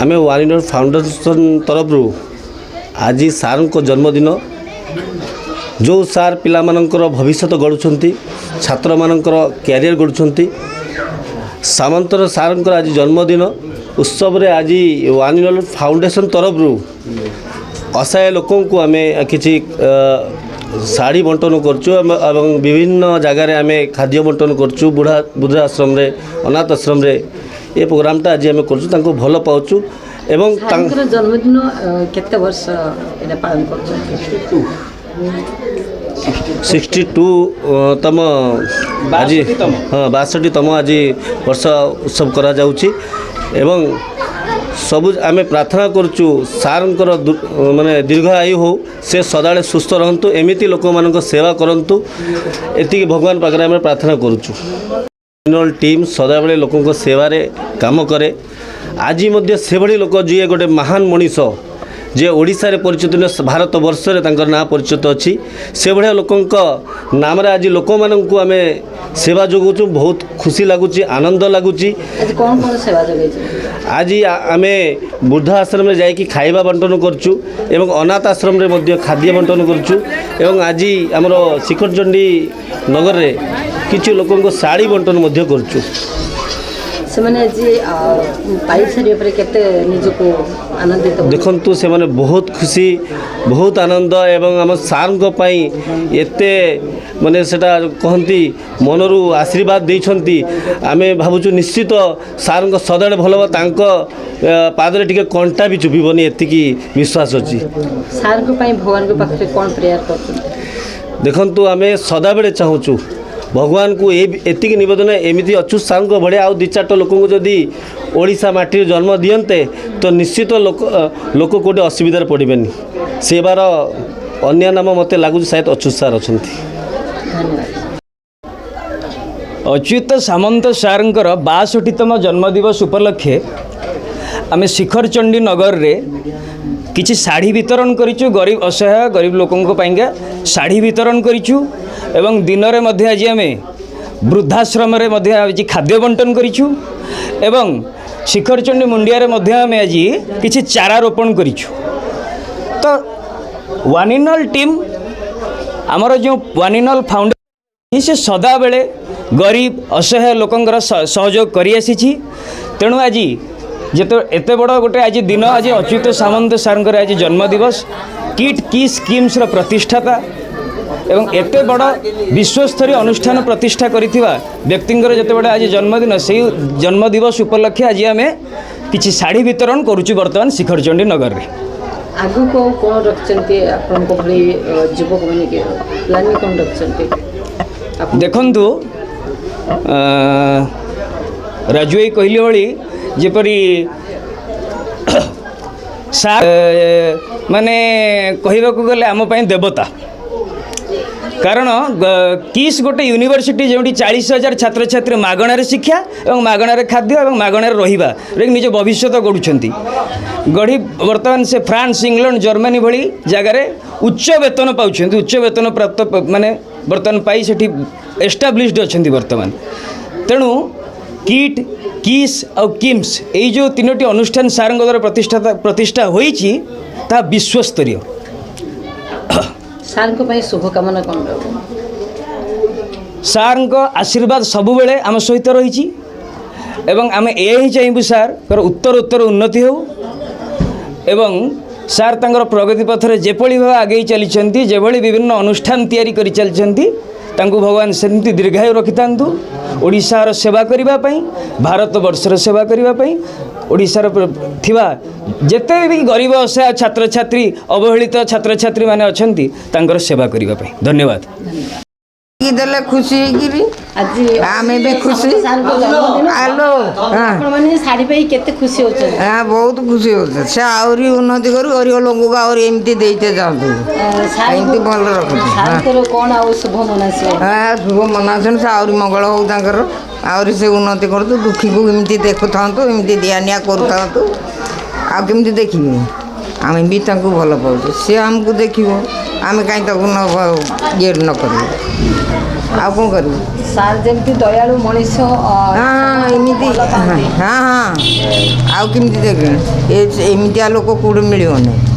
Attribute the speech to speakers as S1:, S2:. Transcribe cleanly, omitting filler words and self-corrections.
S1: आम वानिनर फाउंडेशन तरफ आज सार को जन्मदिन जो सार पिला मानकर भविष्य गढ़ुंट छात्र मानकर कैरियर गढ़ुंट सामंतर सार आज जन्मदिन उत्सव रे आज वानिनर फाउंडेशन तरफ असहाय लोक को आम कि शाढ़ी बंटन कर विभिन्न जगार आम खाद्य बंटन कर बुढ़ा बुढ़ा आश्रम रे अनाथ आश्रम रे ये प्रोग्रामटा आज आम कर भल पाचु एवं
S2: जन्मदिन केते वर्ष पालन कर
S1: 62तम आज हाँ 62तम आज वर्ष उत्सव करा जाउची एवं सबु आम प्रार्थना करुचु सारंकर माने दीर्घ आयु हो से सदाले सुस्थ रहंतु एमिति लोक मानक सेवा करंतु एति भगवान पाखरे आम प्रार्थना करुचु टीम सदाबले लोकों सेवारे काम करे आज मध्य से भली लोक जी गोटे महान मनीष जे ओडिशा रे परिचित भारत वर्ष रे तांकर ना परिचित अच्छी से भाया लोकों नाम रे आज लोक मानक आम सेवा जोगुचु बहुत खुशी लगुच आनंद लगुच आज आम वृद्धा आश्रम रे जाइकी खाइबा बंटन करचु एवं अनाथ आश्रम रे मध्य खाद्य बंटन करचु एवं आज आमर शिखरचंडी नगर रे किछि लोकों को साड़ी बंटन मध्य करचु देखंतु से माने बहुत खुशी बहुत आनंद एवं आम सार एते माने सेटा कहती मनरू आशीर्वाद देइछंती आमे भाबुचु निश्चित सार सदाळे भल पादरे टिके कंटा भी चुभीबनी एतिकी विश्वास अछि
S2: सार को पई भगवान को पाखरे कोन प्रेयर करछु
S1: देखंतु आमे सदाबेले चाहूचु भगवान को एतिक नवेदन एमती अच्छु सार भाया आउ 2-4 लोक जदि ओडिशा माटी जन्म दियंते तो निश्चित लोक कोटे असुविधार पड़ेनि सेवार अन्य नाम मत लगुच शायद अच्युत सार अच्छा
S3: अच्युत सामंत सारंकर 62तम जन्मदिवस उपलक्षे आम शिखरचंडी नगर रे किछि शाढ़ी वितरण करिचु गरीब असहाय गरीब लोकों पाइंगा शाढ़ी वितरण करिचु एवं दिन रे मध्य आज आम वृद्धाश्रम रे मध्य आज खाद्य बंटन करिचु एवं शिखरचंडी मुंडिया रे मध्य आम आज किछि चारा रोपण करिचु। तो वानिनल टीम आमर जो वानिनल फाउंडेशन से सदा बेले गरीब असहाय लोकंकर सहयोग करि आसीछि तेणु आज जेते एते बड़ गोटे आज दिन आज अच्युत सामंत सारंकर आज जन्मदिवस किट की स्कीम्स प्रतिष्ठाता एवं एते बड़ विश्वस्तरीय अनुष्ठान प्रतिष्ठा करिथिबा व्यक्तिंकर जेते बड़ आज जन्मदिन से जन्मदिवस उपलक्षे आज आम किछि शाढ़ी वितरण करूछु वर्तमान शिखरचंडी नगर रे
S2: आगु को कोन रखचंती आपन को भली युवक माने के प्लानिंग कोन रखचंती
S3: देखंतु राजुई कहली भली जेपरी सार माने कहबा को गले आम पई देवता कारण किस गोटे यूनिवर्सिटी जो 40,000 छात्र छात्री मागणार शिक्षा और मागणार खाद्य और मागणार रहिबा निज भविष्य गढ़ुंट गढ़ी वर्तमान से फ्रांस इंग्लैंड जर्मनी भली जगार उच्च वेतन पाँच उच्च वेतन प्राप्त माने वर्तमान पाई सेठी एस्टाब्लिश्ड अच्छा वर्तमान तेणु किट किस और किम्स यही जो 3टी अनुष्ठान सार द्वारा प्रतिष्ठा होईची ता विश्वस्तरीय
S2: सार को पई शुभकामना कौन
S3: सार आशीर्वाद सबु बेले आम सहित रही एवं आम यही चाहबू सार उत्तर उन्नति हो एवं सार तांकर प्रगति पथरे जेपली भाव आगे चली जेभली विभिन्न अनुष्ठान तैयारी करि चलछंती तांकु भगवान सेमती दीर्घायु रखिथांतु ओडिशार सेवा करने भारत वर्षर सेवा करने ओडिशार थिबा जेते भी गरीब असहाय छात्र छात्री अवहेलित छात्र छात्री माने अछंती तांकर सेवा करने धन्यवाद
S4: देले खुशी गिरी
S2: आज
S4: आमे भी खुशी हेलो
S2: आपण माने साड़ी पे केते खुशी होछ
S4: हां बहुत खुशी होछ से आउरी उन्नति करू गरीब लोगों का और एमती देते जांतु एमती भल रखु
S2: सार कोन आ शुभ मनासे
S4: हां शुभ मनासन से आउरी मंगल हो तांकर आउरी से उन्नति करतु दुखी को एमती देखुथांतु एमती दियानिया करूथांतु आ केमती देखिबे आमे भी तांको भल पाउछ से हमको देखिबो आमे काई तक न ये न करू ଆଉ କ'ଣ କରିବୁ?
S2: ସାର୍ ଯେମିତି ଦୟାଳୁ ମଣିଷ
S4: ହଁ ଏମିତି
S2: ଭଲ
S4: ହଁ
S2: ପାଆନ୍ତି।
S4: ହଁ ଆଉ କେମିତି ଦେଖ ଏମିତିଆ ଲୋକ କେଉଁଠି ମିଳିବ ନାହିଁ।